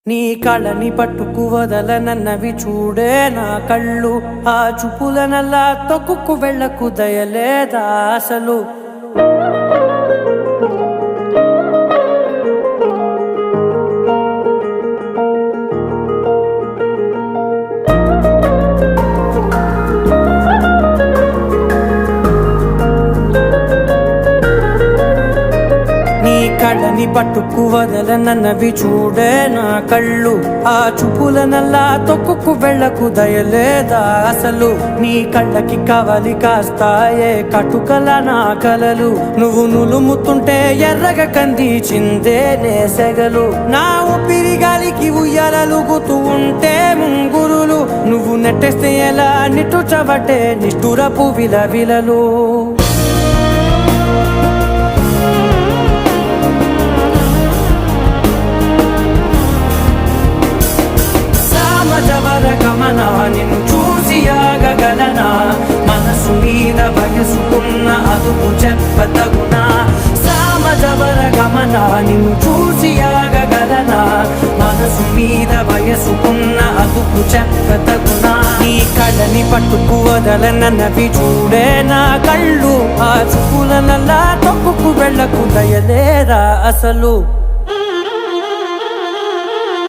నీ కళని పట్టుకు వదలనన్నవి చూడే నా కళ్ళు. ఆ చూపులనల్లా తొక్కుకు వెళ్ళకు దయలేదా అసలు. కళ్ళని పట్టుకు వదలనన్నవి చూడే నా కళ్ళు. ఆ చూపులనల్లా తొక్కుకు వెళ్ళకు దయలేదా అసలు. నీ కళ్ళకి కవలి కాస్తాయే కటుకల నా కలలు. నువ్వు నులుముతుంటే ఎర్రగ కందిచిందే నేసెగలు. నా ఊపిరి గాలికి ఉయ్యాలలుగుతూ ఉంటే ముంగురులు. నువ్వు నెట్టేస్తే ఎలా నిట్టుచబట్టే నిష్ఠురపు విలవిలలు. నిన్ను చూసి ఆగగలనా. మనసు మీద వయసుకున్న అదుపు చెప్పతగునా. సామజవర గమన నిన్ను చూసి ఆగగలనా. మనసు మీద వయసుకున్న అదుపు చెప్పతగునా. నీ కళ్ళని పట్టుకు వదలనన్నవి చూడే నా కళ్ళు. ఆ చూపులనల్లా తొక్కుకు వెళ్ళకు దయలేదా అసలు.